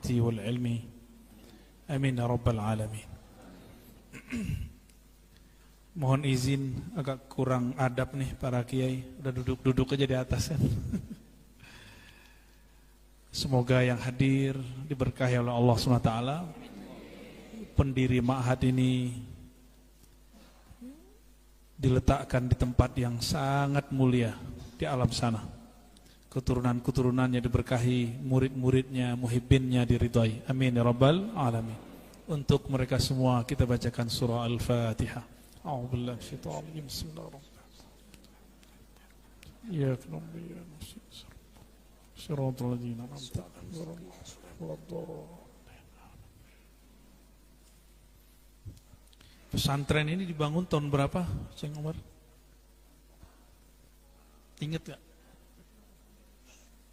hikmati wal ilmi. Amin ya rabbal alamin. Mohon izin agak kurang adab nih para kiai, udah duduk aja di atas kan. Semoga yang hadir diberkahi oleh Allah SWT. Pendiri ma'had ini diletakkan di tempat yang sangat mulia di alam sana. Keturunan-keturunannya diberkahi, murid-muridnya, muhibbinnya diridhai. Amin ya rabbal alamin. Untuk mereka semua kita bacakan surah Al-Fatihah. A'udzubillahi minasyaitonir rajim. Bismillahirrahmanirrahim. Iyyaka na'budu wa iyyaka nasta'in. Shiratal ladzina an'amta 'alaihim ghairil Pesantren ini dibangun tahun berapa, Ceng Umar? Ingat gak?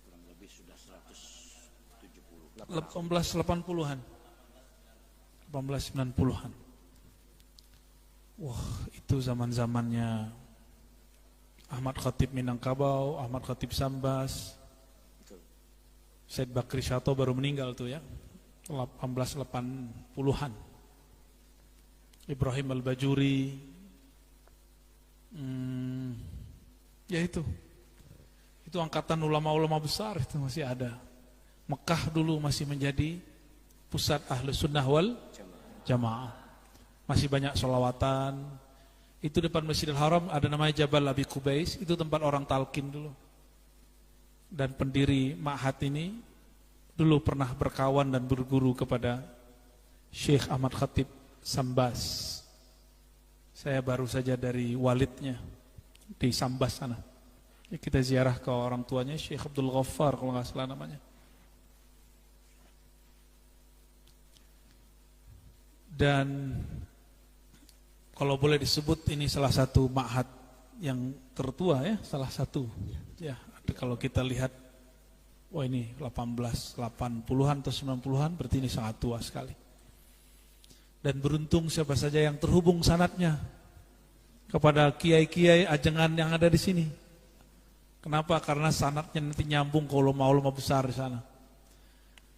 Kurang lebih sudah 170. 1880-an. 1890-an. Wah, itu zaman-zamannya Ahmad Khatib Minangkabau, Ahmad Khatib Sambas. Said Bakri Syato baru meninggal tuh ya, 1880-an. Ibrahim Al-Bajuri, ya itu angkatan ulama-ulama besar itu masih ada. Mekah dulu masih menjadi pusat Ahlus Sunnah wal Jamaah. Masih banyak sholawatan. Itu depan Masjidil Haram ada namanya Jabal Abi Qubais, itu tempat orang talqin dulu. Dan pendiri ma'had ini dulu pernah berkawan dan berguru kepada Syekh Ahmad Khatib Sambas. Saya baru saja dari walidnya di Sambas sana. Ya, kita ziarah ke orang tuanya Syekh Abdul Ghaffar kalau nggak salah namanya. Dan kalau boleh disebut ini salah satu ma'had yang tertua ya, salah satu. Ya, kalau kita lihat, wah ini 1880-an atau 90-an, berarti ini sangat tua sekali. Dan beruntung siapa saja yang terhubung sanadnya kepada kiai-kiai ajengan yang ada di sini. Kenapa? Karena sanadnya nanti nyambung ke ulama-ulama besar di sana.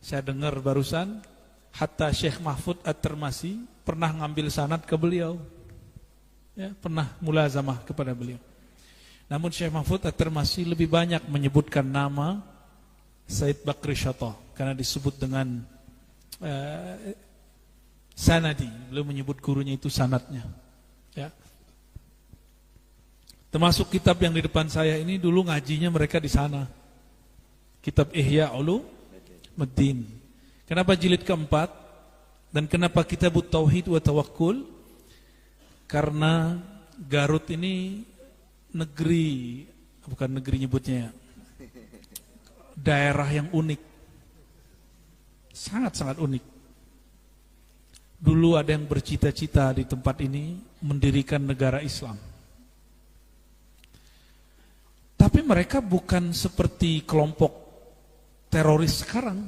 Saya dengar barusan, hatta Syekh Mahfud At-Termasi pernah ngambil sanad ke beliau. Ya, pernah mulazamah kepada beliau. Namun Syekh Mahfud At-Termasi lebih banyak menyebutkan nama Said Bakri Syato karena disebut dengan sanadi. Beliau menyebut gurunya itu sanadnya. Ya. Termasuk kitab yang di depan saya ini dulu ngajinya mereka di sana. Kitab Ihya Ulumuddin. Kenapa jilid keempat dan kenapa Kitabut Tauhid wa Tawakkul? Karena Garut ini negeri, bukan negeri nyebutnya, daerah yang unik, sangat-sangat unik. Dulu ada yang bercita-cita di tempat ini mendirikan negara Islam. Tapi mereka bukan seperti kelompok teroris sekarang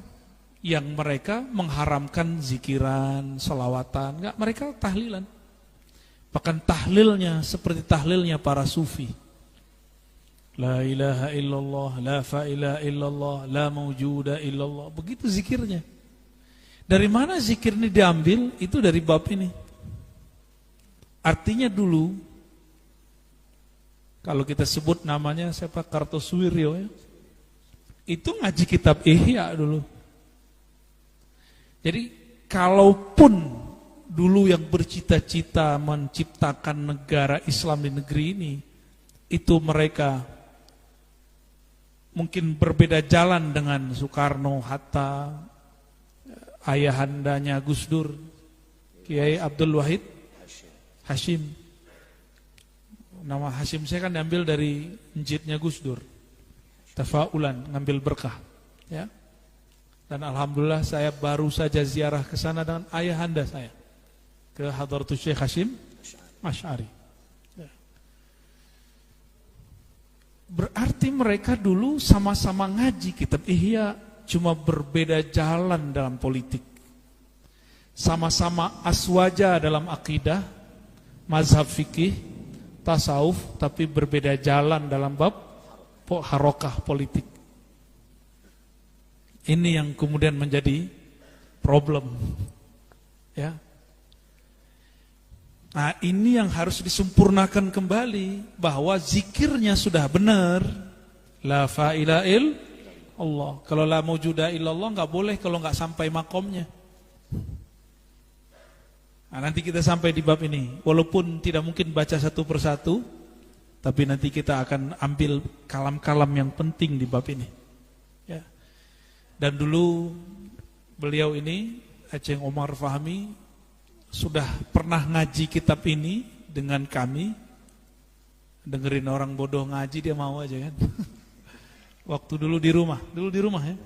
yang mereka mengharamkan zikiran, salawatan, enggak, mereka tahlilan. Bahkan tahlilnya seperti tahlilnya para sufi. La ilaha illallah, la fa'ilaha illallah, la mawjuda illallah. Begitu zikirnya. Dari mana zikir ini diambil? Itu dari bab ini. Artinya dulu, kalau kita sebut namanya siapa? Kartosuwiryo ya. Itu ngaji kitab Ihya dulu. Jadi kalaupun dulu yang bercita-cita menciptakan negara Islam di negeri ini, itu mereka mungkin berbeda jalan dengan Soekarno, Hatta, ayahandanya Gus Dur, Kiai Abdul Wahid Hashim. Nama Hashim saya kan diambil dari njitnya Gus Dur, tafaulan, ngambil berkah ya. Dan alhamdulillah saya baru saja ziarah ke sana dengan ayahanda saya, ke Hadratus Syekh Hashim Asy'ari. Berarti mereka dulu sama-sama ngaji kitab Ihya, cuma berbeda jalan dalam politik. Sama-sama aswaja dalam akidah, mazhab fikih, tasawuf, tapi berbeda jalan dalam bab harokah politik. Ini yang kemudian menjadi problem. Ya. Nah, ini yang harus disempurnakan kembali, bahwa zikirnya sudah benar. La ilaha illallah. Kalau la maujuda illallah enggak boleh kalau enggak sampai makomnya. Nah, nanti kita sampai di bab ini. Walaupun tidak mungkin baca satu persatu, tapi nanti kita akan ambil kalam-kalam yang penting di bab ini. Ya. Dan dulu beliau ini, Aceng Omar Fahmi, sudah pernah ngaji kitab ini dengan kami. Dengerin orang bodoh ngaji dia mau aja kan. Waktu dulu di rumah ya.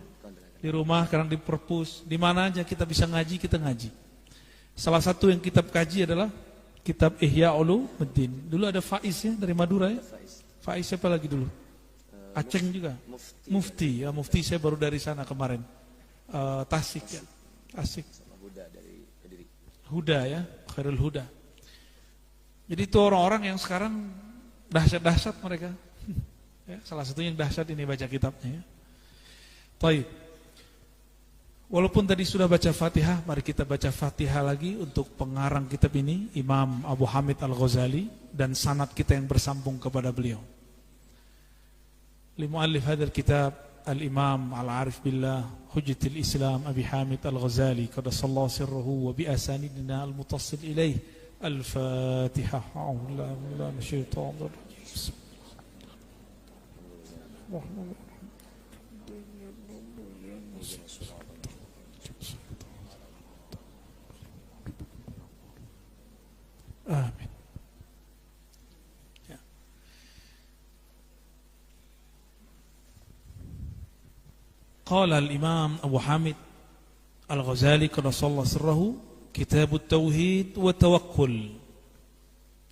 Di rumah, sekarang di perpus, di mana aja kita bisa ngaji, kita ngaji. Salah satu yang kitab kaji adalah kitab Ihya Ulumuddin. Dulu ada Faiz ya, dari Madura ya. Faiz siapa lagi dulu? Aceng juga. Mufti ya, Mufti saya baru dari sana kemarin. Tasik ya. Tasik. Huda ya, Khairul Huda. Jadi itu orang-orang yang sekarang dahsyat-dahsyat mereka. Ya, salah satunya yang dahsyat ini baca kitabnya ya. Baik. Walaupun tadi sudah baca Fatihah, mari kita baca Fatihah lagi untuk pengarang kitab ini, Imam Abu Hamid Al-Ghazali, dan sanad kita yang bersambung kepada beliau. Limu'allif hadzal kitab Al-Imam Al-Arif Billah Hujjatul Islam Abi Hamid Al-Ghazali qaddasallahu sirruhu wa bi asanidina al-mutassil ilaih. Al-Fatihah. Amin. Ya. Qala al-Imam Abu Hamid Al-Ghazali qaddasallahu sirruhu, Kitabut Tauhid wa Tawakkul.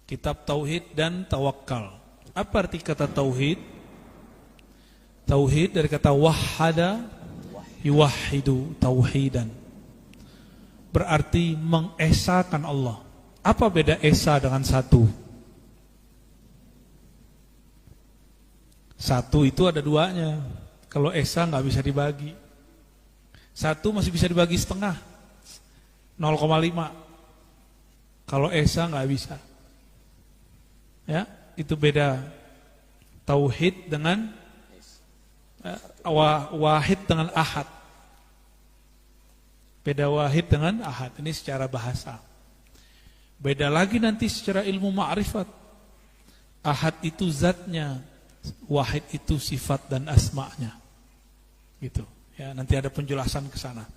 Kitab tauhid dan tawakal. Apa arti kata tauhid? Tauhid dari kata wahada yuwahidu tauhidan. Berarti mengesakan Allah. Apa beda esa dengan satu? Satu itu ada duanya. Kalau esa nggak bisa dibagi. Satu masih bisa dibagi setengah, 0,5. Kalau esa nggak bisa. Ya, itu beda tauhid dengan wahid dengan ahad. Beda wahid dengan ahad. Ini secara bahasa. Beda lagi nanti secara ilmu ma'rifat. Ahad itu zatnya, wahid itu sifat dan asma'nya. Gitu. Ya, nanti ada penjelasan ke sana.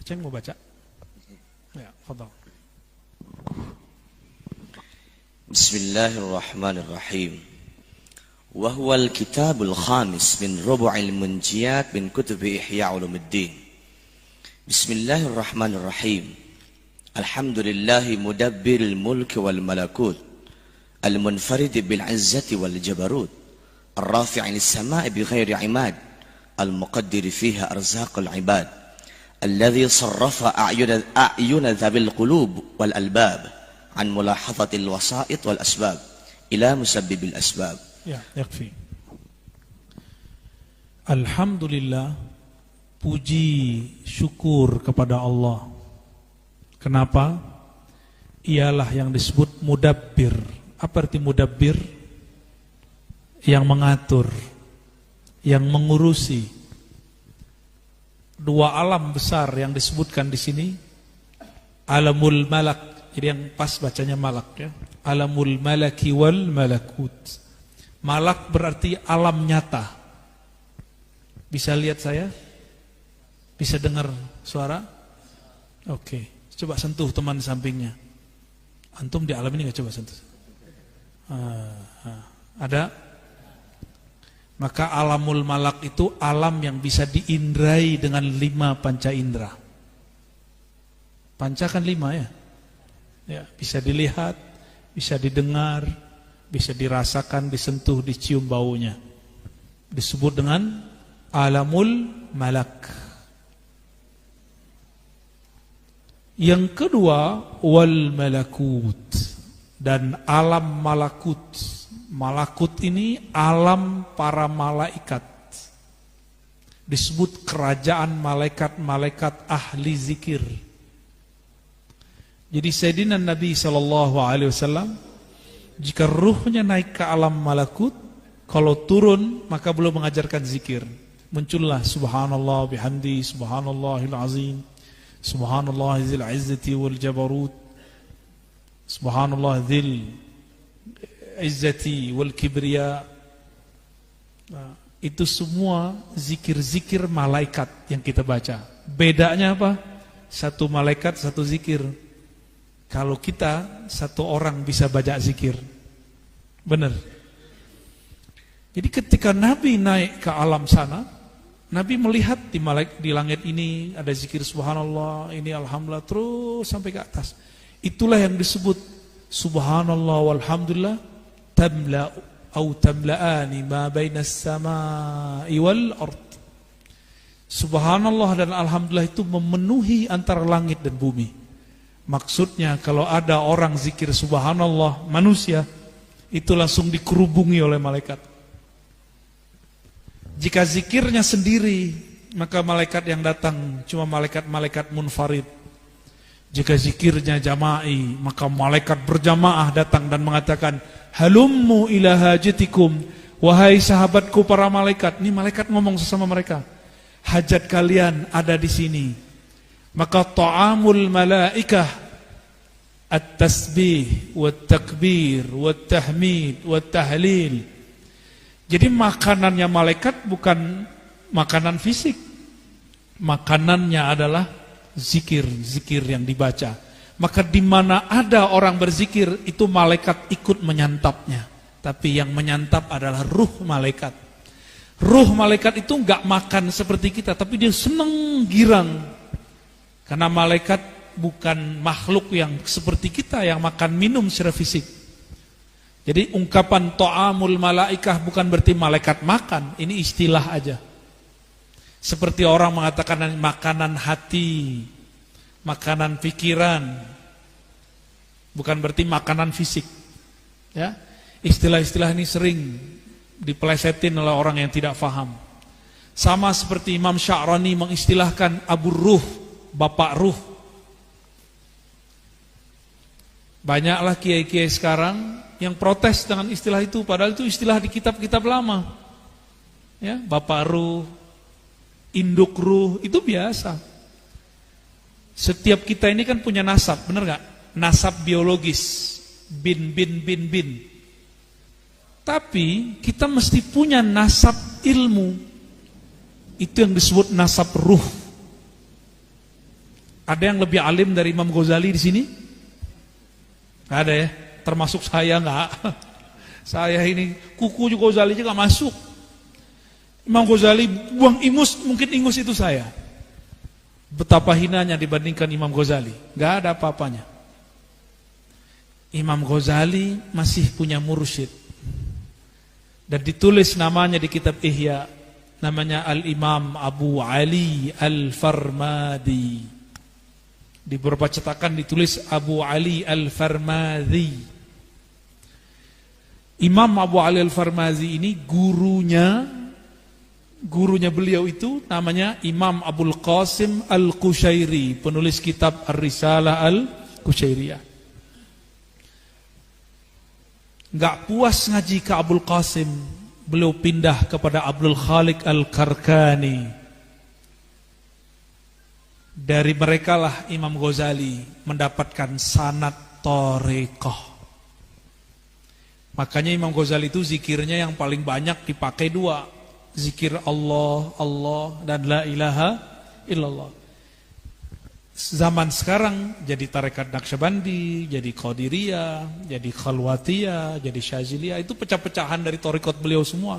Ceng mau baca? Ya, fadhal. Bismillahirrahmanirrahim. Wa huwa al-kitabul khamis min rubu'il munjiyat min kutub Ihya Ulumuddin. Bismillahirrahmanirrahim. Alhamdulillahi mudabbiril mulki wal malakut, al-munfarid bil 'izzati wal jabarut, ar-rafi'i lis-sama'i bighairi 'imad, al-muqaddir fiha arzaqal 'ibad, alladhi sarrafa a'yuna dhabil qulub wal albab an mulahazatil wasa'id wal asbab ila musabbibil asbab. Ya, yakfi. Alhamdulillah, puji syukur kepada Allah. Kenapa? Ialah yang disebut mudabbir. Apa arti mudabbir? Yang mengatur, yang mengurusi. Dua alam besar yang disebutkan di sini, alamul malak. Jadi yang pas bacanya malak ya. Alamul malaki wal malakut. Malak berarti alam nyata. Bisa lihat saya? Bisa dengar suara? Oke. Coba sentuh teman sampingnya. Antum di alam ini gak coba sentuh? Ada? Maka alamul malak itu alam yang bisa diindrai dengan 5 panca indera. Panca kan 5 ya? Ya, bisa dilihat, bisa didengar, bisa dirasakan, disentuh, dicium baunya. Disebut dengan alamul malak. Yang kedua, wal malakut, dan alam malakut. Malakut ini alam para malaikat. disebut kerajaan malaikat-malaikat ahli zikir. Jadi Sayyidina Nabi SAW, jika ruhnya naik ke alam malakut, kalau turun maka belum mengajarkan zikir. Muncullah subhanallah bihamdi, subhanallahil azim, subhanallah zil izzati wal jabarut, subhanallah zil izzati wal kibriya. Nah, itu semua zikir-zikir malaikat yang kita baca. Bedanya apa? Satu malaikat, satu zikir. Kalau kita, satu orang bisa baca zikir. Benar. Jadi ketika Nabi naik ke alam sana, Nabi melihat di langit ini ada zikir subhanallah, ini alhamdulillah, terus sampai ke atas. Itulah yang disebut subhanallah walhamdulillah tamla'u atau tamla'ani ma bainas samai wal ard. Subhanallah dan alhamdulillah itu memenuhi antara langit dan bumi. Maksudnya kalau ada orang zikir subhanallah manusia, itu langsung dikerubungi oleh malaikat. Jika zikirnya sendiri, maka malaikat yang datang cuma malaikat-malaikat munfarid. Jika zikirnya jama'i, maka malaikat berjamaah datang dan mengatakan, halummu ila hajatikum, wahai sahabatku para malaikat. Ini malaikat ngomong sesama mereka, hajat kalian ada di sini. Maka ta'amul malaikah at-tasbih wat-takbir wat-tahmid wat-tahlil. Jadi makanannya malaikat bukan makanan fisik. Makanannya adalah zikir yang dibaca. Maka di mana ada orang berzikir, itu malaikat ikut menyantapnya. Tapi yang menyantap adalah ruh malaikat. Ruh malaikat itu enggak makan seperti kita, tapi dia senang girang. Karena malaikat bukan makhluk yang seperti kita yang makan minum secara fisik. Jadi ungkapan ta'amul malaikah bukan berarti malaikat makan, ini istilah aja. Seperti orang mengatakan makanan hati, makanan pikiran, bukan berarti makanan fisik. Ya, istilah-istilah ini sering dipelesetin oleh orang yang tidak paham. Sama seperti Imam Sya'rani mengistilahkan Abu Ruh, Bapak Ruh. Banyaklah kiai-kiai sekarang yang protes dengan istilah itu, padahal itu istilah di kitab-kitab lama. Ya, Bapak Ruh, Induk Ruh, itu biasa. Setiap kita ini kan punya nasab, benar gak? Nasab biologis, bin. Tapi kita mesti punya nasab ilmu. Itu yang disebut nasab ruh. Ada yang lebih alim dari Imam Ghazali di sini? Gak ada ya? Termasuk saya gak? Saya ini kuku Ghazali juga gak masuk. Imam Ghazali buang ingus, mungkin ingus itu saya. Betapa hinanya dibandingkan Imam Ghazali. Gak ada apa-apanya. Imam Ghazali masih punya mursyid. Dan ditulis namanya di kitab Ihya. Namanya Al-Imam Abu Ali Al-Farmadi. Di beberapa cetakan ditulis Abu Ali Al-Farmadi. Imam Abu Ali Al-Farmadi ini gurunya beliau itu namanya Imam Abul Qasim Al-Qushairi, penulis kitab Ar-Risalah Al-Qushairiyah. Gak puas ngaji ke Abul Qasim, beliau pindah kepada Abdul Khaliq Al-Karkani. Dari mereka lah Imam Ghazali mendapatkan sanad thariqah. Makanya Imam Ghazali itu zikirnya yang paling banyak dipakai dua. Zikir Allah, Allah dan la ilaha illallah. Zaman sekarang jadi tarekat Naqsyabandi, jadi Qadiriyah, jadi Khalwatiyah, jadi Syaziliyah, itu pecah-pecahan dari tarekat beliau semua.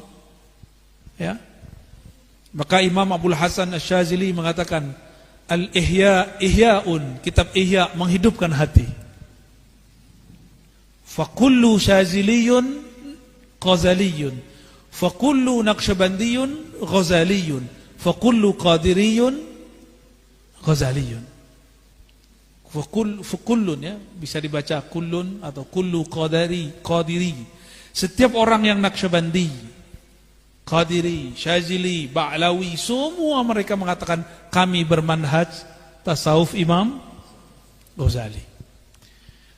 Ya. Maka Imam Abul Hasan Asy-Syazili mengatakan Al-Ihya, Ihya'un, kitab Ihya menghidupkan hati. Fa kullu Syaziliyun Ghazaliyun, fa kullu Naqsyabandiyun Ghazaliyun, fa kullu Qadiriyun Ghazaliyun. Fa kullun, ya, bisa dibaca kullun atau kullu qadiri. Setiap orang yang Naqsyabandi, Qadiri, Syazili, Ba'lawi, semua mereka mengatakan kami bermanhaj tasawuf Imam Ghazali.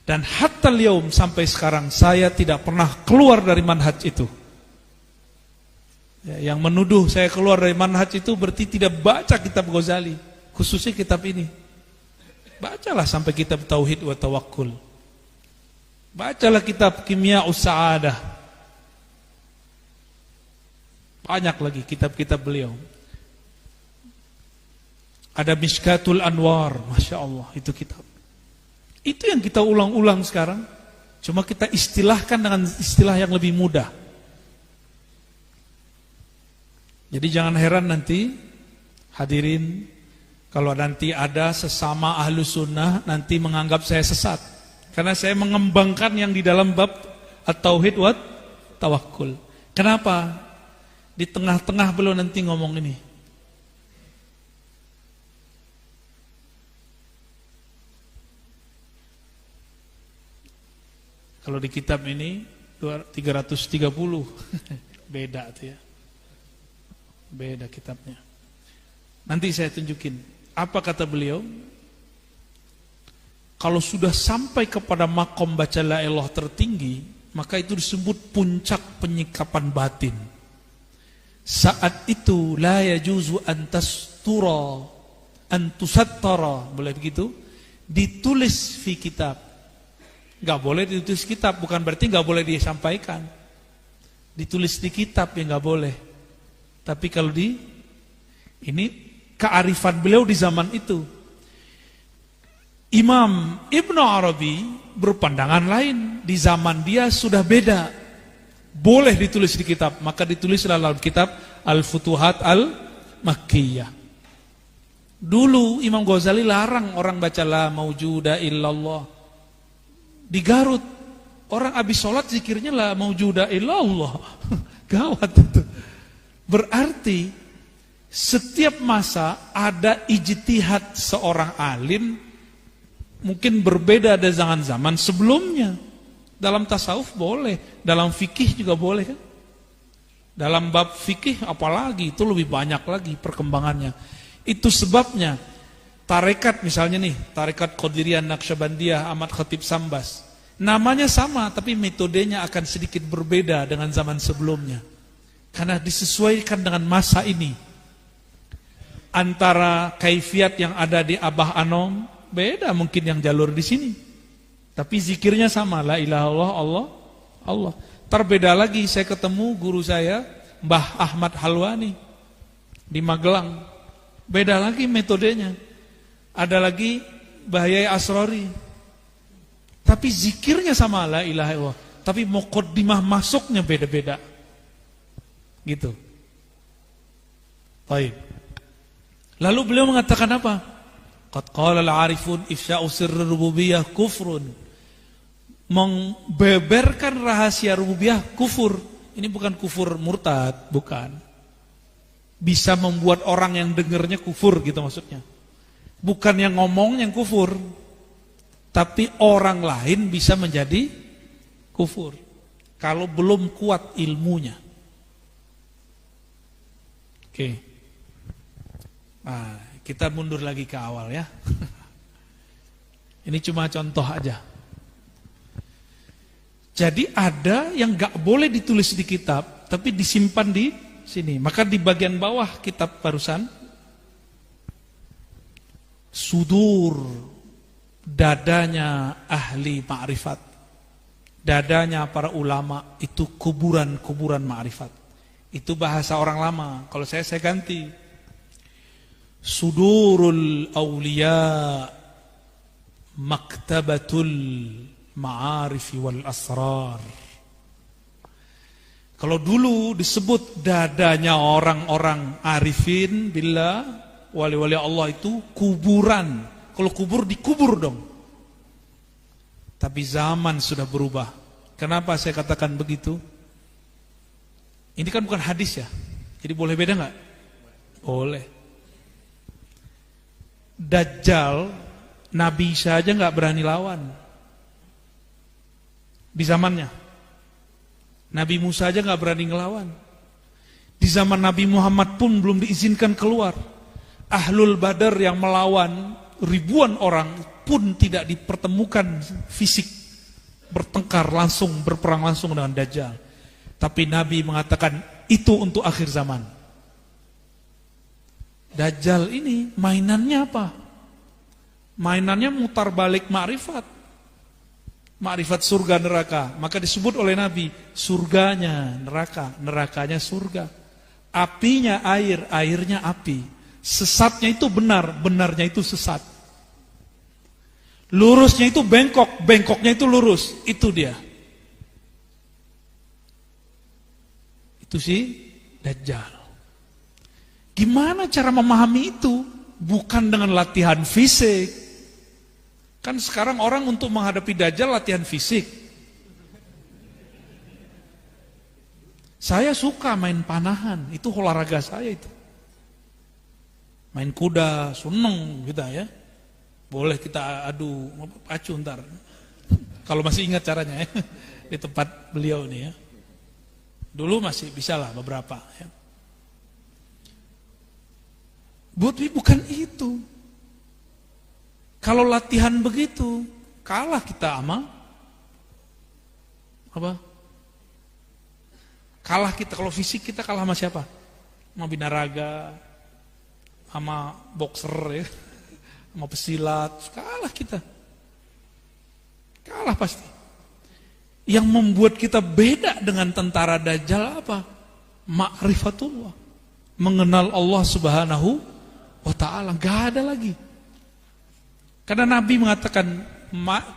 Dan hatta al-yaum sampai sekarang saya tidak pernah keluar dari manhaj itu. Ya, yang menuduh saya keluar dari manhaj itu berarti tidak baca kitab Ghazali, khususnya kitab ini. Bacalah sampai kitab Tauhid wa Tawakkul. Bacalah kitab Kimya'us Sa'adah. Banyak lagi kitab-kitab beliau. Ada Mishkatul Anwar, Masya Allah, itu kitab. Itu yang kita ulang-ulang sekarang. Cuma kita istilahkan dengan istilah yang lebih mudah. Jadi jangan heran nanti hadirin, kalau nanti ada sesama ahlu sunnah nanti menganggap saya sesat. Karena saya mengembangkan yang di dalam bab at-tauhid wa tawakkul. Kenapa? Di tengah-tengah beliau nanti ngomong ini. Kalau di kitab ini 330 beda tuh ya. Beda kitabnya. Nanti saya tunjukin. Apa kata beliau? Kalau sudah sampai kepada makom baca la ilaha tertinggi, maka itu disebut puncak penyikapan batin. Saat itu la yajuzu antastura antusattara, boleh begitu? Ditulis fi kitab. Enggak boleh ditulis kitab, bukan berarti enggak boleh disampaikan. Ditulis di kitab ya enggak boleh. Tapi kalau ini kearifan beliau di zaman itu. Imam Ibnu Arabi berpandangan lain. Di zaman dia sudah beda. Boleh ditulis di kitab, maka ditulislah dalam kitab Al-Futuhat Al-Makkiyah. Dulu Imam Ghazali larang orang baca la maujuda illallah. Di Garut orang habis sholat zikirnya la maujuda illallah. Gawat itu. Berarti setiap masa ada ijtihad seorang alim, mungkin berbeda dengan zaman sebelumnya. Dalam tasawuf boleh, dalam fikih juga boleh kan? Dalam bab fikih apalagi, itu lebih banyak lagi perkembangannya. Itu sebabnya tarekat misalnya nih, tarekat Qadiriyah Naqsyabandiyah Ahmad Khatib Sambas. Namanya sama tapi metodenya akan sedikit berbeda dengan zaman sebelumnya. Karena disesuaikan dengan masa ini. Antara kaifiat yang ada di Abah Anom beda mungkin yang jalur di sini. Tapi zikirnya sama, la ilaha illallah Allah Allah. Terbeda lagi saya ketemu guru saya Mbah Ahmad Halwani di Magelang. Beda lagi metodenya. Ada lagi Mbah Yai Asrori. Tapi zikirnya sama, la ilaha illallah. Tapi muqaddimah masuknya beda-beda. Gitu. Baik. Lalu beliau mengatakan apa? Qad qala al-arifun ifsya'u sirri rububiyah kufrun. Membeberkan rahasia rububiyah kufur. Ini bukan kufur murtad, bukan. Bisa membuat orang yang dengernya kufur gitu maksudnya. Bukan yang ngomong yang kufur. Tapi orang lain bisa menjadi kufur kalau belum kuat ilmunya. Oke. Nah, kita mundur lagi ke awal ya. Ini cuma contoh aja. Jadi ada yang gak boleh ditulis di kitab, tapi disimpan di sini. Maka di bagian bawah kitab barusan, sudur, dadanya ahli ma'rifat, dadanya para ulama, itu kuburan-kuburan ma'rifat. Itu bahasa orang lama. Kalau saya ganti. Sudurul awliya maktabatul ma'arifi wal asrar. Kalau dulu disebut dadanya orang-orang arifin billah, wali-wali Allah itu kuburan. Kalau kubur dikubur dong. Tapi zaman sudah berubah. Kenapa saya katakan begitu? Ini kan bukan hadis ya. Jadi boleh beda enggak? Boleh. Dajjal Nabi saja enggak berani lawan. Di zamannya. Nabi Musa aja enggak berani ngelawan. Di zaman Nabi Muhammad pun belum diizinkan keluar. Ahlul Badar yang melawan ribuan orang pun tidak dipertemukan fisik, bertengkar langsung, berperang langsung dengan Dajjal. Tapi Nabi mengatakan itu untuk akhir zaman. Dajjal ini mainannya apa? Mainannya mutar balik ma'rifat. Ma'rifat surga neraka. Maka disebut oleh Nabi, surganya neraka, nerakanya surga. Apinya air, airnya api. Sesatnya itu benar, benarnya itu sesat. Lurusnya itu bengkok, bengkoknya itu lurus. Itu dia. Itu si Dajjal. Gimana cara memahami itu? Bukan dengan latihan fisik. Kan sekarang orang untuk menghadapi Dajjal latihan fisik. Saya suka main panahan, itu olahraga saya itu. Main kuda, seneng kita ya. Boleh kita adu pacu ntar. Kalau masih ingat caranya ya. Di tempat beliau nih ya. Dulu masih bisa lah beberapa ya. Bukan itu. Kalau latihan begitu, kalah kita sama apa? Kalah kita, kalau fisik kita kalah sama siapa? Sama binaraga, sama boxer ya, sama pesilat, kalah kita. Kalah pasti. Yang membuat kita beda dengan tentara Dajjal apa? Ma'rifatullah. Mengenal Allah Subhanahu wa ta'ala. Gak ada lagi. Karena Nabi mengatakan,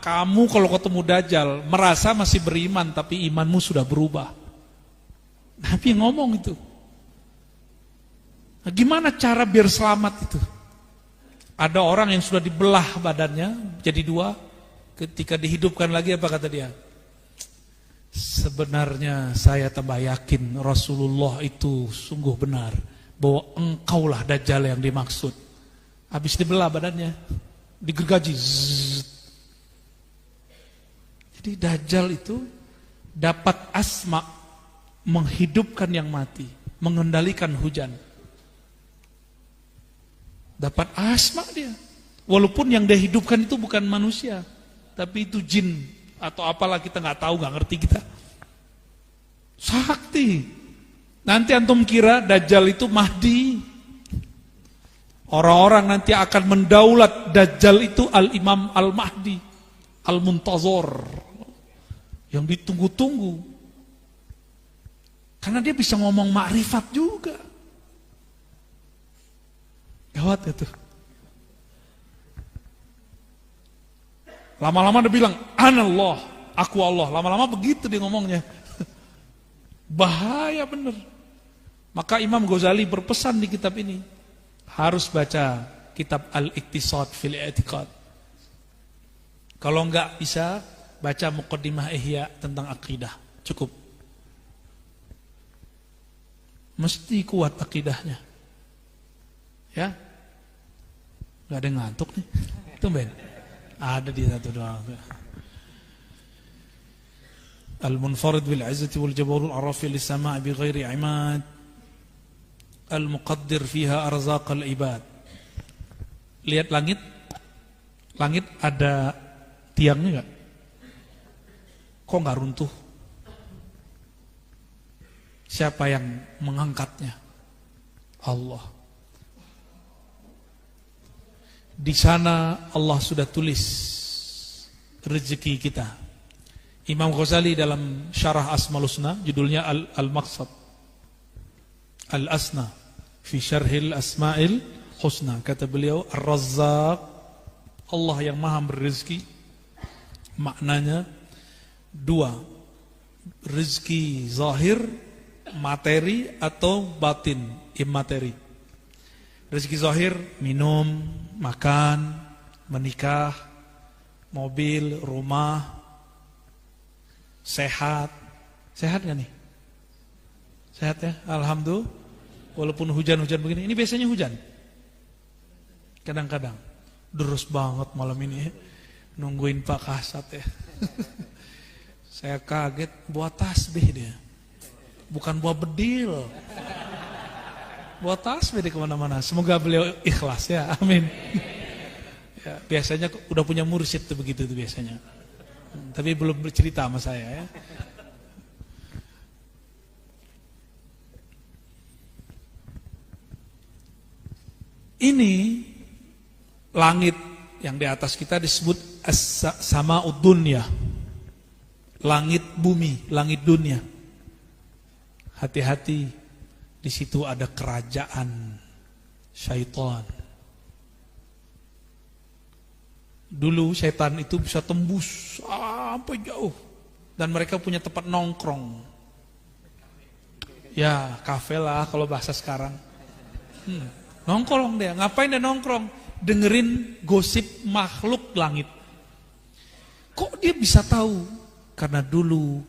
kamu kalau ketemu Dajjal merasa masih beriman tapi imanmu sudah berubah. Nabi ngomong itu. Nah, gimana cara biar selamat itu? Ada orang yang sudah dibelah badannya jadi dua, ketika dihidupkan lagi apa kata dia? Sebenarnya saya tambah yakin Rasulullah itu sungguh benar bahwa engkaulah Dajjal yang dimaksud. Habis dibelah badannya, digergaji. Zzz. Jadi Dajjal itu dapat asma, menghidupkan yang mati, mengendalikan hujan. Dapat asma dia. Walaupun yang dia hidupkan itu bukan manusia, tapi itu jin atau apalah, kita nggak tahu, nggak ngerti kita. Sakti. Nanti antum kira Dajjal itu Mahdi. Orang-orang nanti akan mendaulat Dajjal itu Al-Imam Al-Mahdi, Al-Muntazor, yang ditunggu-tunggu. Karena dia bisa ngomong makrifat juga. Gawat itu. Lama-lama dia bilang, Anallah, aku Allah. Lama-lama begitu dia ngomongnya. Bahaya bener. Maka Imam Ghazali berpesan di kitab ini, harus baca kitab Al-Iqtisad fil I'tiqad. Kalau enggak bisa, baca Muqaddimah Ihya tentang akidah. Cukup. Mesti kuat akidahnya. Ya. Enggak ada yang ngantuk nih. Tumben. Ada di satu doang. Al-munfarid bil izzati wal jabarut ar-rafi lis sama' bi ghairi imad. Al-muqaddir fiha arzaqal ibad. Lihat langit. Langit ada tiangnya enggak? Kok enggak runtuh? Siapa yang mengangkatnya? Allah. Di sana Allah sudah tulis rezeki kita. Imam Ghazali dalam Syarah Asmaul Husna, judulnya Al-Maqsad Al-Asna fi Syarhil Asma'il Husna. Kata beliau, Ar-Razzaq, Allah yang maha berizki. Maknanya dua, rezeki zahir, materi, atau batin, immateri. Rezeki zahir, minum, makan, menikah, mobil, rumah, sehat. Sehat gak nih? Sehat ya? Alhamdulillah. Walaupun hujan-hujan begini. Ini biasanya hujan. Kadang-kadang. Deres banget malam ini ya. Nungguin Pak Kasat ya. Saya kaget, buat tasbih dia. Bukan buat bedil. Bawa tasbih di kemana-mana. Semoga beliau ikhlas ya, amin. Ya, biasanya udah punya mursyid tuh begitu tuh biasanya. Tapi belum bercerita sama saya ya. Ini langit yang di atas kita disebut as-sama'ud dunya. Langit bumi, langit dunia. Hati-hati, di situ ada kerajaan syaitan. Dulu syaitan itu bisa tembus sampai jauh dan mereka punya tempat nongkrong. Ya, kafe lah kalau bahasa sekarang. Nongkrong dia, ngapain dia nongkrong? Dengerin gosip makhluk langit. Kok dia bisa tahu? Karena dulu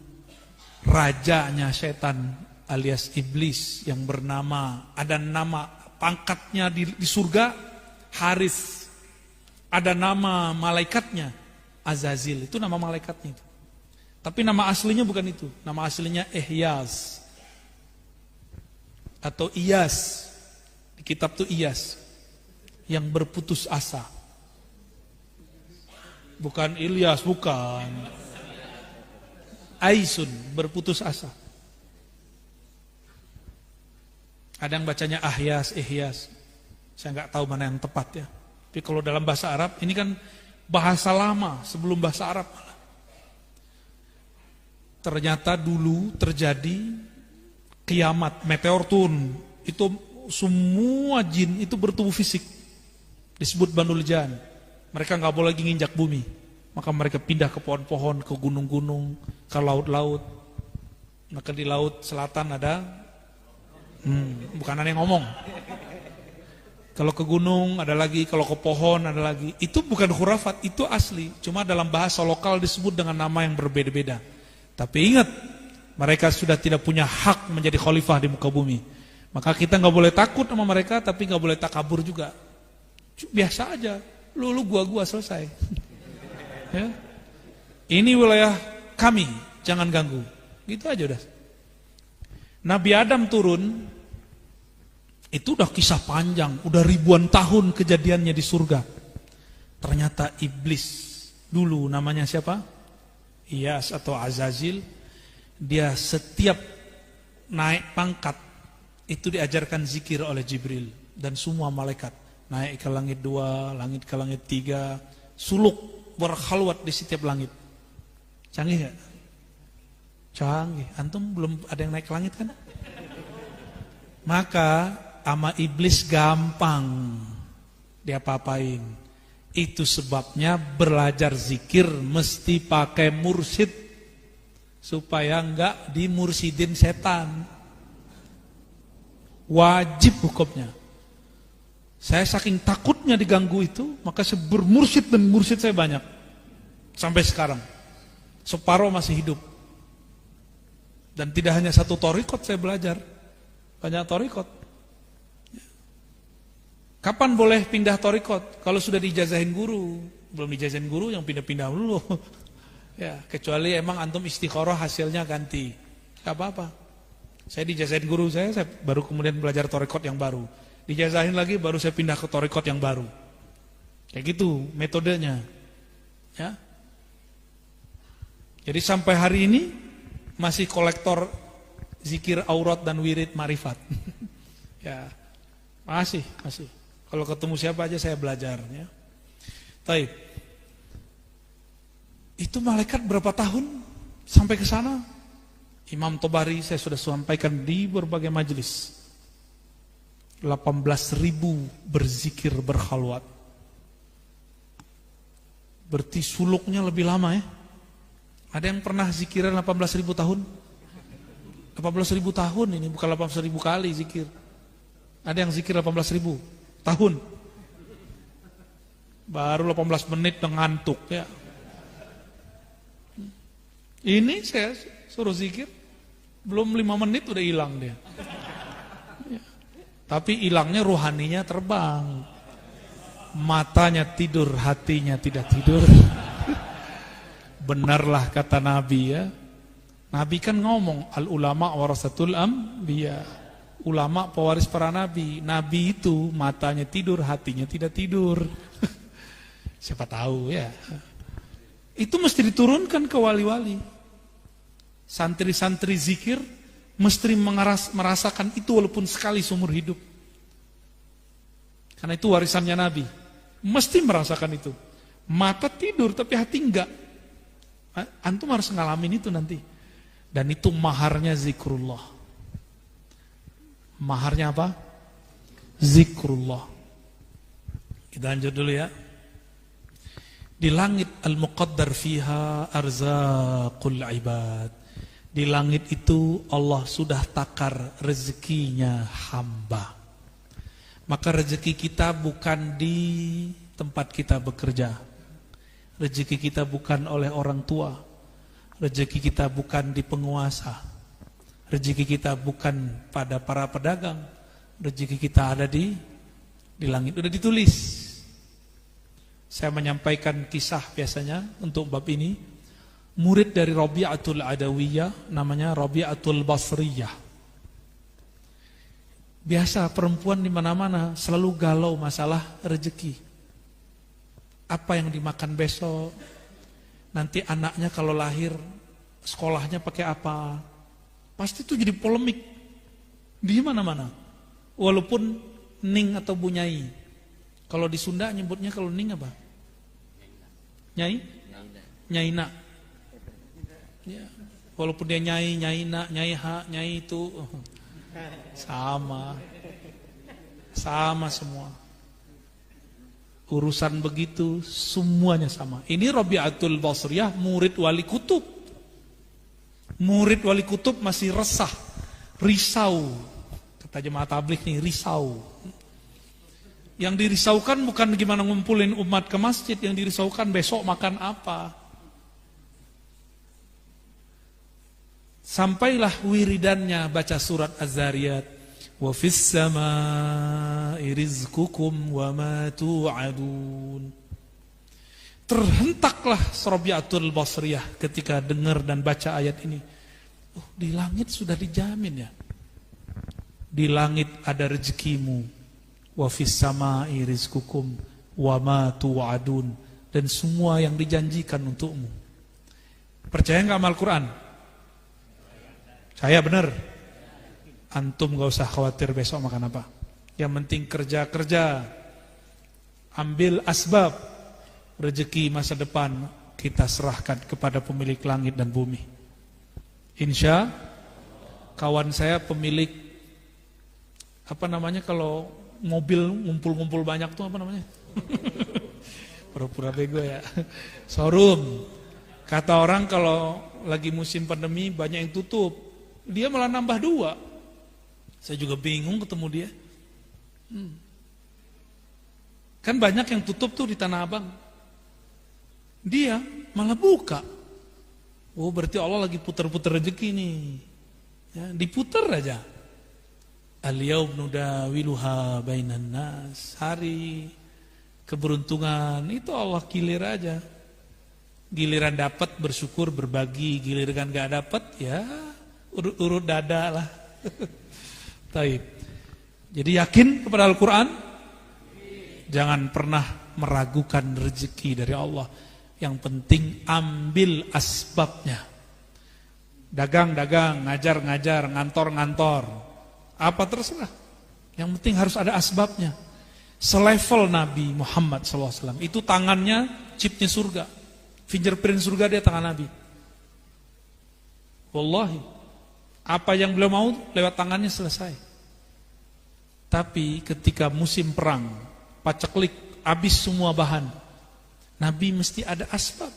rajanya setan alias iblis yang bernama, ada nama pangkatnya di surga Haris, ada nama malaikatnya Azazil, itu nama malaikatnya itu. Tapi nama aslinya bukan itu, nama aslinya Ihyas atau Iyas, di kitab itu Iyas, yang berputus asa. Bukan Ilyas, bukan. Aisun, berputus asa. Ada yang bacanya Ahyas, Ihyas. Saya nggak tahu mana yang tepat ya. Tapi kalau dalam bahasa Arab, ini kan bahasa lama sebelum bahasa Arab. Ternyata dulu terjadi kiamat, meteor turun. Itu semua jin itu bertubuh fisik. Disebut Banul Jan. Mereka nggak boleh lagi nginjak bumi. Maka mereka pindah ke pohon-pohon, ke gunung-gunung, ke laut-laut. Maka di laut selatan ada, bukan ada yang ngomong. Kalau ke gunung ada lagi, kalau ke pohon ada lagi. Itu bukan khurafat, itu asli. Cuma dalam bahasa lokal disebut dengan nama yang berbeda-beda. Tapi ingat, mereka sudah tidak punya hak menjadi khalifah di muka bumi. Maka kita nggak boleh takut sama mereka, tapi nggak boleh takabur juga. Biasa aja, lu gua selesai. Ya. Ini wilayah kami, jangan ganggu. Gitu aja udah. Nabi Adam turun, itu udah kisah panjang, udah ribuan tahun kejadiannya di surga. Ternyata iblis dulu namanya siapa? Iyas atau Azazil. Dia setiap naik pangkat itu diajarkan zikir oleh Jibril dan semua malaikat. Naik ke langit 2, langit ke langit 3, suluk berkhalwat di setiap langit. Canggih gak? Canggih. Antum belum ada yang naik ke langit kan? Maka sama iblis gampang diapa-apain. Itu sebabnya belajar zikir mesti pakai mursyid supaya enggak dimursidin setan. Wajib hukumnya. Saya saking takutnya diganggu itu, maka saya bermursyid dan mursyid saya banyak. Sampai sekarang. Separuh masih hidup. Dan tidak hanya satu torikot saya belajar. Banyak torikot. Kapan boleh pindah torikot? Kalau sudah diijazahin guru. Belum diijazahin guru yang pindah-pindah dulu. Ya, kecuali emang antum istikharah hasilnya ganti. Gak apa-apa. Saya diijazahin guru saya baru kemudian belajar torikot yang baru. Dijazahin lagi baru saya pindah ke torikot yang baru. Kayak gitu metodenya. Ya. Jadi sampai hari ini masih kolektor zikir aurat dan wirid marifat. Ya. Masih. Kalau ketemu siapa aja saya belajar ya. Taib. Itu malaikat berapa tahun sampai ke sana? Imam Tobari saya sudah sampaikan di berbagai majelis. 18.000 berzikir berkhalwat. Berarti suluknya lebih lama ya. Ada yang pernah zikiran 18.000 tahun? 18.000 tahun ini bukan 18.000 kali zikir. Ada yang zikir 18.000 tahun. Baru 18 menit udah ngantuk ya. Ini saya suruh zikir belum 5 menit udah hilang dia. Tapi hilangnya ruhaninya terbang. Matanya tidur, hatinya tidak tidur. Benarlah kata Nabi ya. Nabi kan ngomong al ulama warasatul anbiya. ulama pewaris para nabi. Nabi itu matanya tidur, hatinya tidak tidur. Siapa tahu ya. Itu mesti diturunkan ke wali-wali. Santri-santri zikir mesti merasakan itu walaupun sekali seumur hidup. Karena itu warisannya Nabi. Mesti merasakan itu. Mata tidur tapi hati enggak. Antum harus ngalamin itu nanti. Dan itu maharnya zikrullah. Maharnya apa? Zikrullah. Kita lanjut dulu ya. Di langit al-muqaddar fiha arzaqul ibad. Di langit itu Allah sudah takar rezekinya hamba. Maka rezeki kita bukan di tempat kita bekerja. Rezeki kita bukan oleh orang tua. Rezeki kita bukan di penguasa. Rezeki kita bukan pada para pedagang. Rezeki kita ada di langit. Udah ditulis. Saya menyampaikan kisah biasanya untuk bab ini. Murid dari Rabi'atul Adawiyah namanya Rabi'atul Basriyah. Biasa perempuan di mana-mana selalu galau masalah rezeki. Apa yang dimakan besok? Nanti anaknya kalau lahir sekolahnya pakai apa? Pasti itu jadi polemik di mana-mana. Walaupun Ning atau Bu Nyai. Kalau di Sunda nyebutnya kalau Ning apa? Nyai? Nyaina. Ya. Walaupun dia Nyai, Nyaina, Nyaiha, Nyai itu sama semua. Urusan begitu semuanya sama. Ini Rabi'atul Basriyah, murid wali kutub. Murid wali kutub masih resah, risau. Kata jemaah tabligh nih, risau. Yang dirisaukan bukan gimana ngumpulin umat ke masjid, yang dirisaukan besok makan apa. Sampailah wiridannya baca surat Az-Zariyat. Wa fis samaa'i rizqukum wa ma tu'adun. Terhentaklah Rabi'atul Basriyah ketika dengar dan baca ayat ini. Oh, di langit sudah dijamin ya. Di langit ada rezekimu. Wa fis samaa'i rizqukum wa ma tu'adun, dan semua yang dijanjikan untukmu. Percaya enggak sama Al-Qur'an? Saya benar. Antum gak usah khawatir besok makan apa. Yang penting kerja-kerja. Ambil asbab. Rezeki masa depan kita serahkan kepada pemilik langit dan bumi. Insya kawan saya pemilik apa namanya kalau mobil ngumpul-ngumpul banyak tuh apa namanya? Pura-pura bego ya. Showroom. Kata orang kalau lagi musim pandemi banyak yang tutup. Dia malah nambah 2. Saya juga bingung ketemu dia. Kan banyak yang tutup tuh di Tanah Abang. Dia malah buka. Oh, berarti Allah lagi putar-putar rezeki nih. Ya, diputar aja. Al-yaum nudawiluha bainan nas. Hari keberuntungan itu Allah gilir aja. Giliran dapat bersyukur berbagi, giliran gak dapat ya urut-urut dada lah. Taib. Jadi yakin kepada Al-Quran. Jangan pernah meragukan rezeki dari Allah. Yang penting ambil asbabnya. Dagang-dagang, ngajar-ngajar, ngantor-ngantor. Apa terserah. Yang penting harus ada asbabnya. Selevel Nabi Muhammad SAW. Itu tangannya chipnya surga. Fingerprint surga dia tangan Nabi. Wallahi. Apa yang beliau mau lewat tangannya selesai. Tapi ketika musim perang, paceklik, habis semua bahan. Nabi mesti ada asbab.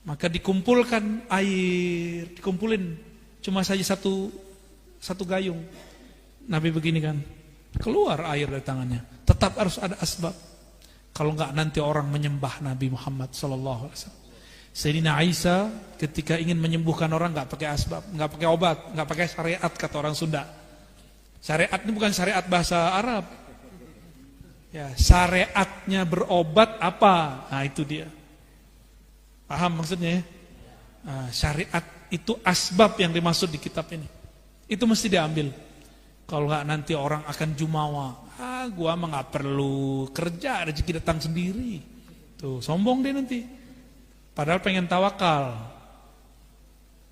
Maka dikumpulkan air, dikumpulin cuma saja satu gayung. Nabi begini kan, keluar air dari tangannya. Tetap harus ada asbab. Kalau enggak nanti orang menyembah Nabi Muhammad SAW. Sayyidina Isa ketika ingin menyembuhkan orang enggak pakai asbab, enggak pakai obat, enggak pakai syariat kata orang Sunda. Syariat ini bukan syariat bahasa Arab. Ya, syariatnya berobat apa? Nah, itu dia. Paham maksudnya ya? Nah, syariat itu asbab yang dimaksud di kitab ini. Itu mesti diambil. Kalau nggak nanti orang akan jumawa. Gua mah nggak perlu kerja, rezeki datang sendiri. Tuh, sombong deh nanti. Padahal pengen tawakal.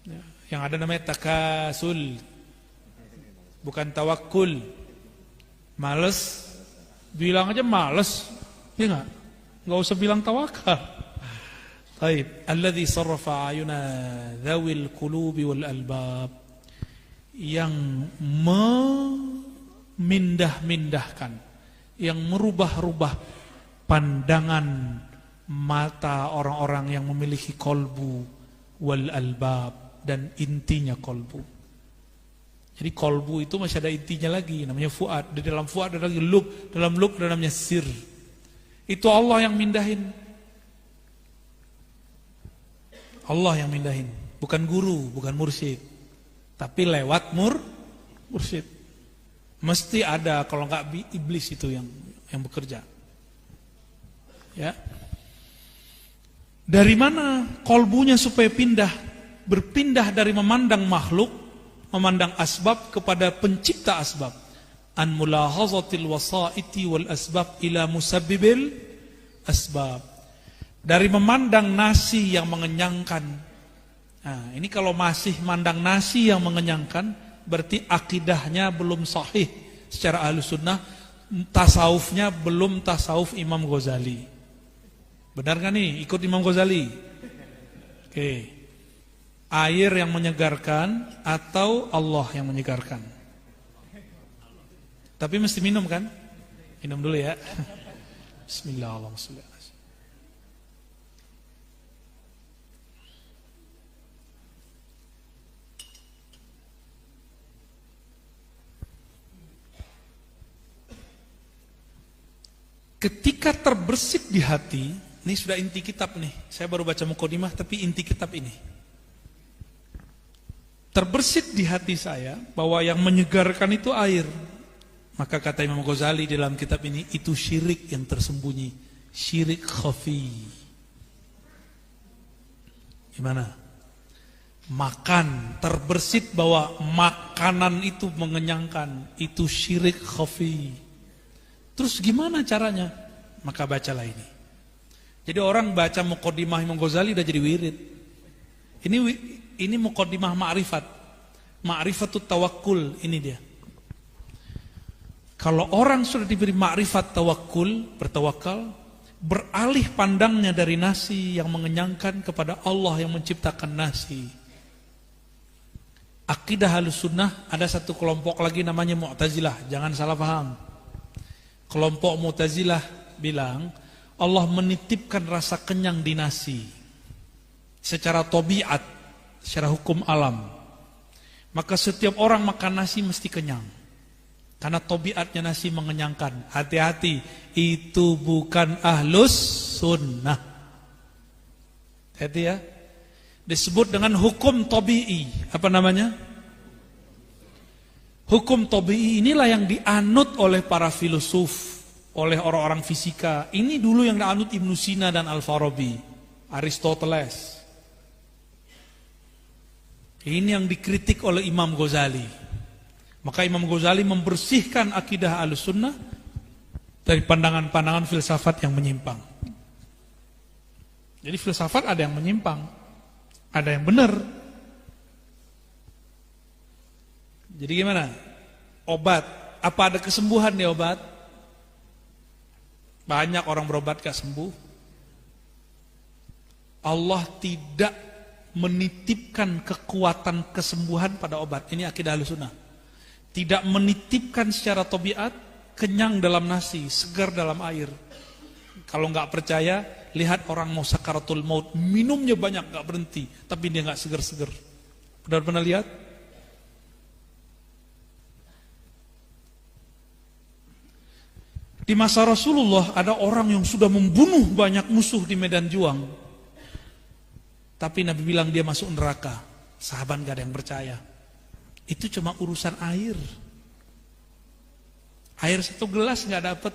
Ya, yang ada namanya takasul, bukan tawakul. Males, bilang aja males, ya nggak usah bilang tawakal. Baik, alladzi sarrafa ayuna dzawil qulubi wal albab, yang memindah-mindahkan, yang merubah-rubah pandangan mata orang-orang yang memiliki kolbu wal albab, dan intinya kolbu. Jadi kolbu itu masih ada intinya lagi, namanya fuad. Di dalam fuad ada lagi lub, dalam lub ada namanya sir. Itu Allah yang mindahin. Allah yang mindahin, bukan guru, bukan mursyid. Tapi lewat mursyid. Mesti ada, kalau enggak iblis itu yang bekerja. Ya. Dari mana kolbunya supaya berpindah dari memandang makhluk, memandang asbab kepada pencipta asbab. An mulahazatil wasaiti wal asbab ila musabbibil asbab. Dari memandang nasi yang mengenyangkan. Nah, ini kalau masih mandang nasi yang mengenyangkan, berarti akidahnya belum sahih secara Ahlussunnah, tasawufnya belum tasawuf Imam Ghazali. Benar kan nih, ikut Imam Ghazali? Oke. Air yang menyegarkan atau Allah yang menyegarkan? Tapi mesti minum kan? Minum dulu ya. Bismillahirrahmanirrahim. Ketika terbersih di hati, ini sudah inti kitab nih. Saya baru baca mukadimah tapi inti kitab ini. Terbersih di hati saya bahwa yang menyegarkan itu air. Maka kata Imam Ghazali dalam kitab ini, itu syirik yang tersembunyi, syirik khafi. Gimana? Makan, terbersih bahwa makanan itu mengenyangkan, itu syirik khafi. Terus gimana caranya? Maka bacalah ini. Jadi orang baca mukadimah Imam Ghazali udah jadi wirid. Ini mukadimah ma'rifat. Ma'rifatut tawakkul, ini dia. Kalau orang sudah diberi ma'rifat tawakkul, bertawakal, beralih pandangnya dari nasi yang mengenyangkan kepada Allah yang menciptakan nasi. Akidah Ahlussunnah ada satu kelompok lagi namanya Mu'tazilah, jangan salah paham. Kelompok Mu'tazilah bilang Allah menitipkan rasa kenyang di nasi secara tabiat, secara hukum alam. Maka setiap orang makan nasi mesti kenyang. Karena tabiatnya nasi mengenyangkan. Hati-hati, itu bukan Ahlus Sunnah. Hati ya. Disebut dengan hukum tabi'i. Apa namanya? Hukum tabi'i inilah yang dianut oleh para filosof, oleh orang-orang fisika. Ini dulu yang dianut Ibnu Sina dan Al-Farabi, Aristoteles. Ini yang dikritik oleh Imam Ghazali. Maka Imam Ghazali membersihkan akidah Ahlussunnah dari pandangan-pandangan filsafat yang menyimpang. Jadi filsafat ada yang menyimpang, ada yang benar. Jadi gimana? Obat, apa ada kesembuhan di obat? Banyak orang berobat gak sembuh. Allah tidak menitipkan kekuatan kesembuhan pada obat. Ini akidah Ahlussunnah. Tidak menitipkan secara tabiat, kenyang dalam nasi, segar dalam air. Kalau nggak percaya, lihat orang mau sakaratul maut, minumnya banyak nggak berhenti, tapi dia nggak segar-segar. Pernah lihat? Di masa Rasulullah ada orang yang sudah membunuh banyak musuh di medan juang, tapi Nabi bilang dia masuk neraka. Sahabat nggak ada yang percaya. Itu cuma urusan air. Air 1 gelas nggak dapat.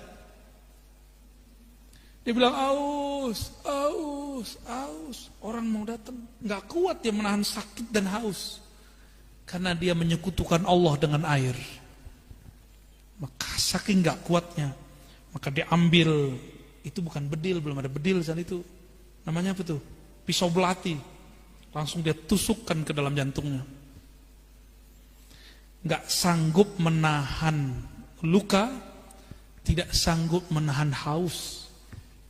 Dia bilang aus, aus, aus. Orang mau datang, nggak kuat dia menahan sakit dan haus, karena dia menyekutukan Allah dengan air. saking gak kuatnya, maka diambil, itu bukan bedil, belum ada bedil saat itu. Namanya apa tuh? Pisau belati. Langsung dia tusukkan ke dalam jantungnya. Gak sanggup menahan luka, tidak sanggup menahan haus,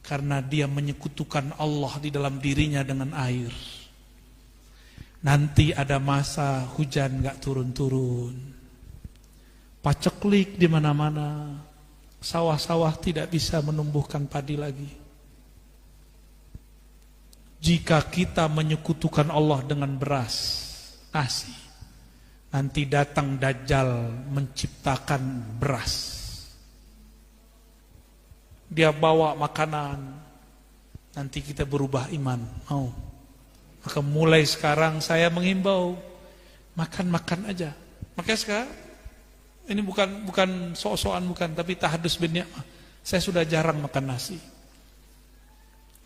karena dia menyekutukan Allah di dalam dirinya dengan air. Nanti ada masa hujan gak turun-turun, paceklik di mana-mana, sawah-sawah tidak bisa menumbuhkan padi lagi. Jika kita menyekutukan Allah dengan beras, nasi, nanti datang Dajjal menciptakan beras. Dia bawa makanan, nanti kita berubah iman. Mau? Maka mulai sekarang saya menghimbau, makan-makan aja. Makanya sekarang, ini bukan sok-sokan, bukan, tapi tahadus bin ni'mah. Saya sudah jarang makan nasi.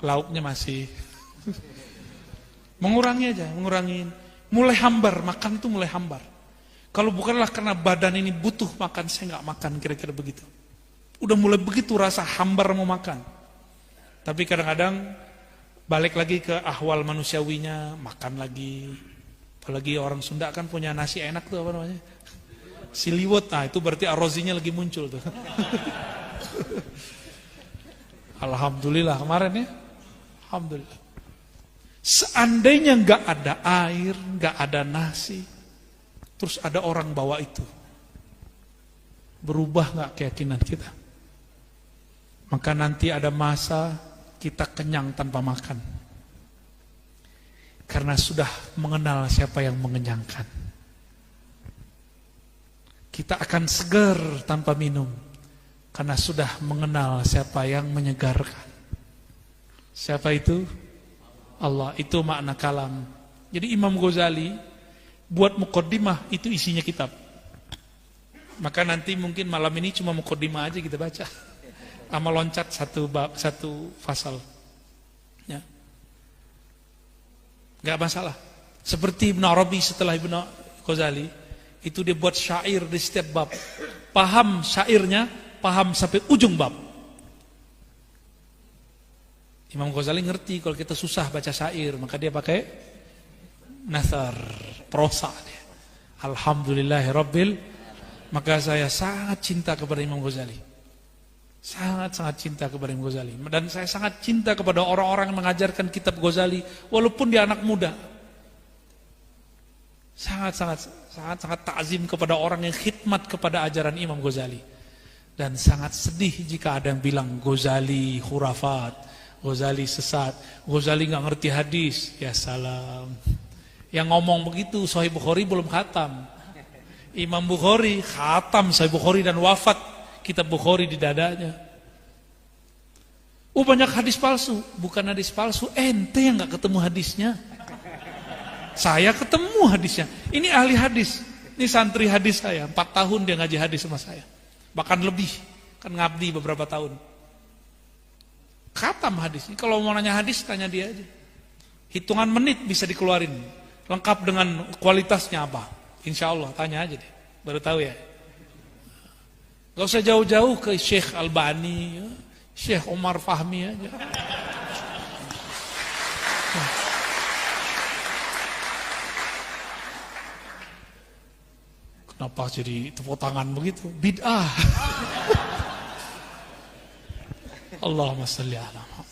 Lauknya masih. Mengurangi aja, mengurangin. Mulai hambar, makan itu mulai hambar. Kalau bukanlah karena badan ini butuh makan, saya nggak makan, kira-kira begitu. Udah mulai begitu rasa hambar mau makan. Tapi kadang-kadang balik lagi ke ahwal manusiawinya, makan lagi. Apalagi orang Sunda kan punya nasi enak tuh, apa namanya? Siliwut, nah itu berarti arozinya lagi muncul tuh. Alhamdulillah kemarin ya. Alhamdulillah. Seandainya nggak ada air, nggak ada nasi, terus ada orang bawa itu, berubah nggak keyakinan kita? Maka nanti ada masa kita kenyang tanpa makan, karena sudah mengenal siapa yang mengenyangkan. Kita akan segar tanpa minum, karena sudah mengenal siapa yang menyegarkan. Siapa itu? Allah. Itu makna kalam. Jadi Imam Ghazali buat muqaddimah, itu isinya kitab. Maka nanti mungkin malam ini cuma muqaddimah aja kita baca, sama loncat satu bab, satu fasal ya. Gak masalah. Seperti Ibn Arabi setelah Ibn Ghazali, itu dia buat syair di setiap bab. Paham syairnya, paham sampai ujung bab. Imam Ghazali ngerti kalau kita susah baca syair, maka dia pakai nathar, prosa dia. Alhamdulillahirabbil. Maka saya sangat cinta kepada Imam Ghazali. Sangat-sangat cinta kepada Imam Ghazali. Dan saya sangat cinta kepada orang-orang yang mengajarkan kitab Ghazali walaupun dia anak muda. Sangat-sangat takzim kepada orang yang khidmat kepada ajaran Imam Ghazali. Dan sangat sedih jika ada yang bilang Ghazali khurafat, Ghazali sesat, Ghazali nggak ngerti hadis. Ya salam. Yang ngomong begitu Sahih Bukhari belum khatam. Imam Bukhari khatam Sahih Bukhari dan wafat kitab Bukhari di dadanya. Banyak hadis palsu. Bukan hadis palsu, ente yang nggak ketemu hadisnya. Saya ketemu hadisnya. Ini ahli hadis. Ini santri hadis saya. 4 tahun dia ngaji hadis sama saya. Bahkan lebih. Kan ngabdi beberapa tahun. Khatam hadis. Kalau mau nanya hadis, tanya dia aja. Hitungan menit bisa dikeluarin. Lengkap dengan kualitasnya apa. Insya Allah, tanya aja deh. Baru tahu ya. Gak usah jauh-jauh ke Syekh Albani, Syekh Omar Fahmi aja. Kenapa jadi tepuk tangan begitu? Bid'ah. Allahumma salli ala Muhammad.